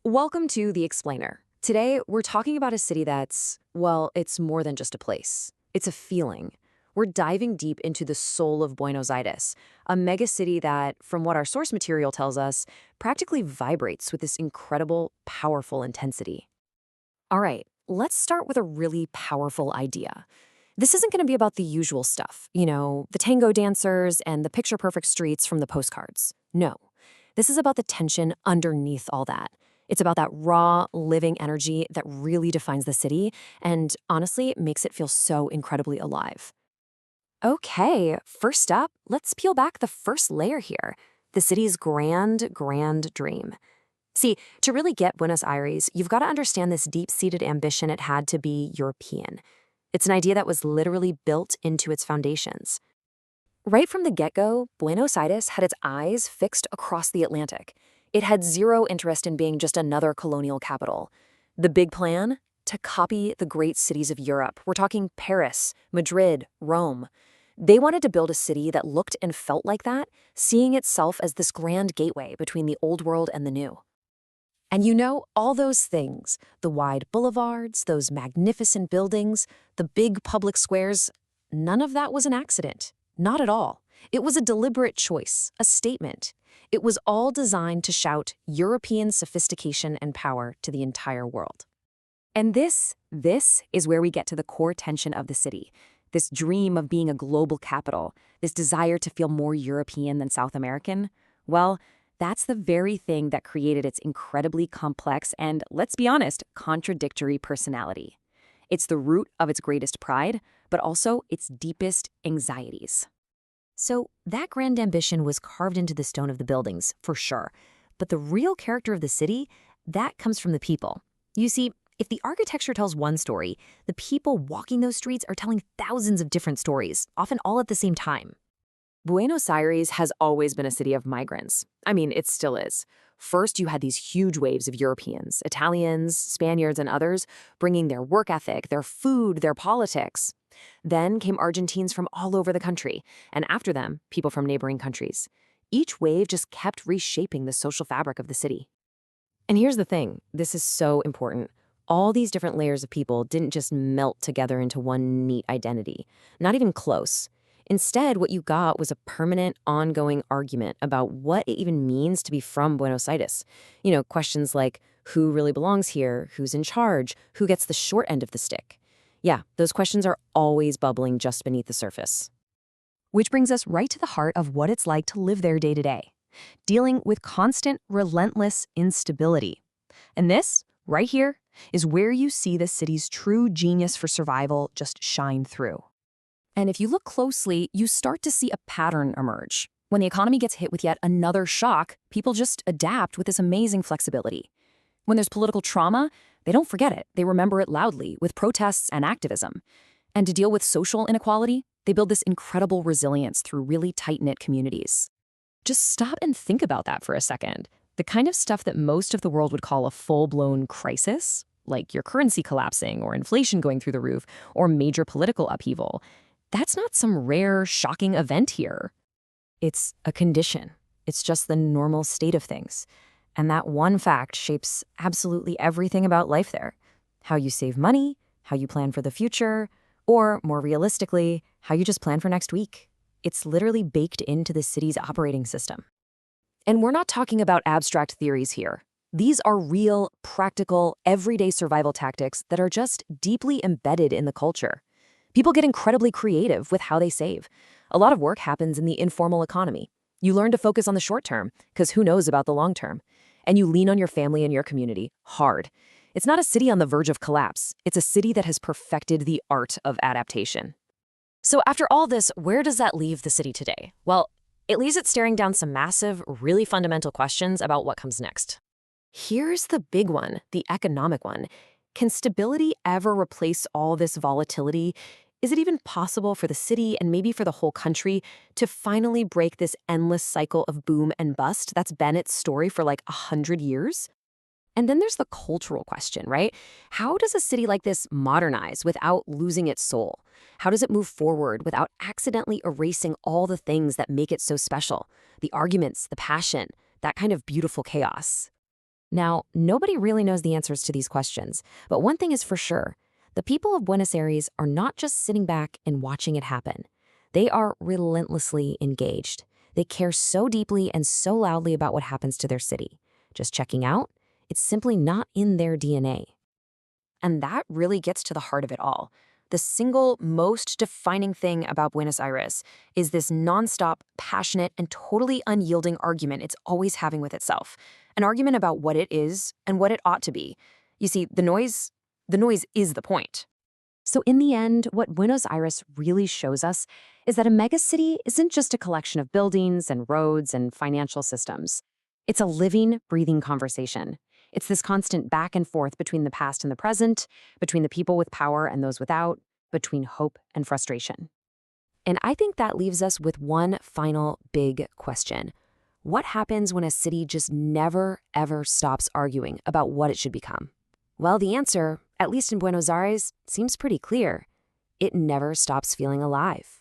Welcome to The Explainer. Today, we're talking about a city that's, well, it's more than just a place. It's a feeling. We're diving deep into the soul of Buenos Aires, a megacity that, from what our source material tells us, practically vibrates with this incredible, powerful intensity. All right, let's start with a really powerful idea. This isn't going to be about the usual stuff, the tango dancers and the picture-perfect streets from the postcards. No, this is about the tension underneath all that. It's about that raw, living energy that really defines the city and, honestly, makes it feel so incredibly alive. Okay, first up, let's peel back the first layer here, the city's grand, grand dream. See, to really get Buenos Aires, you've got to understand this deep-seated ambition it had to be European. It's an idea that was literally built into its foundations. Right from the get-go, Buenos Aires had its eyes fixed across the Atlantic. It had zero interest in being just another colonial capital. The big plan? To copy the great cities of Europe. We're talking Paris, Madrid, Rome. They wanted to build a city that looked and felt like that, seeing itself as this grand gateway between the old world and the new. And all those things, the wide boulevards, those magnificent buildings, the big public squares, none of that was an accident. Not at all. It was a deliberate choice, a statement. It was all designed to shout European sophistication and power to the entire world. And this is where we get to the core tension of the city. This dream of being a global capital, this desire to feel more European than South American. Well, that's the very thing that created its incredibly complex and, let's be honest, contradictory personality. It's the root of its greatest pride, but also its deepest anxieties. So that grand ambition was carved into the stone of the buildings, for sure. But the real character of the city, that comes from the people. You see, if the architecture tells one story, the people walking those streets are telling thousands of different stories, often all at the same time. Buenos Aires has always been a city of migrants. I mean, it still is. First, you had these huge waves of Europeans, Italians, Spaniards, and others, bringing their work ethic, their food, their politics. Then came Argentines from all over the country, and after them, people from neighboring countries. Each wave just kept reshaping the social fabric of the city. And here's the thing, this is so important. All these different layers of people didn't just melt together into one neat identity. Not even close. Instead, what you got was a permanent, ongoing argument about what it even means to be from Buenos Aires. Questions like, who really belongs here? Who's in charge? Who gets the short end of the stick? Yeah, those questions are always bubbling just beneath the surface. Which brings us right to the heart of what it's like to live there day to day, dealing with constant, relentless instability. And this, right here, is where you see the city's true genius for survival just shine through. And if you look closely, you start to see a pattern emerge. When the economy gets hit with yet another shock, people just adapt with this amazing flexibility. When there's political trauma, they don't forget it. They remember it loudly with protests and activism. And to deal with social inequality, they build this incredible resilience through really tight-knit communities. Just stop and think about that for a second. The kind of stuff that most of the world would call a full-blown crisis, like your currency collapsing or inflation going through the roof or major political upheaval, that's not some rare, shocking event here. It's a condition. It's just the normal state of things. And that one fact shapes absolutely everything about life there. How you save money, how you plan for the future, or, more realistically, how you just plan for next week. It's literally baked into the city's operating system. And we're not talking about abstract theories here. These are real, practical, everyday survival tactics that are just deeply embedded in the culture. People get incredibly creative with how they save. A lot of work happens in the informal economy. You learn to focus on the short term, because who knows about the long term? And you lean on your family and your community hard. It's not a city on the verge of collapse. It's a city that has perfected the art of adaptation. So after all this, where does that leave the city today? Well, it leaves it staring down some massive, really fundamental questions about what comes next. Here's the big one, the economic one. Can stability ever replace all this volatility? Is it even possible for the city and maybe for the whole country to finally break this endless cycle of boom and bust that's been its story for like 100 years? And then there's the cultural question, right? How does a city like this modernize without losing its soul? How does it move forward without accidentally erasing all the things that make it so special? The arguments, the passion, that kind of beautiful chaos. Now, nobody really knows the answers to these questions, but one thing is for sure. The people of Buenos Aires are not just sitting back and watching it happen. They are relentlessly engaged. They care so deeply and so loudly about what happens to their city. Just checking out? It's simply not in their DNA. And that really gets to the heart of it all. The single most defining thing about Buenos Aires is this nonstop, passionate, and totally unyielding argument it's always having with itself. An argument about what it is and what it ought to be. You see, the noise is the point. So in the end, what Buenos Aires really shows us is that a megacity isn't just a collection of buildings and roads and financial systems. It's a living, breathing conversation. It's this constant back and forth between the past and the present, between the people with power and those without, between hope and frustration. And I think that leaves us with one final big question. What happens when a city just never, ever stops arguing about what it should become? Well, the answer, at least in Buenos Aires, seems pretty clear. It never stops feeling alive.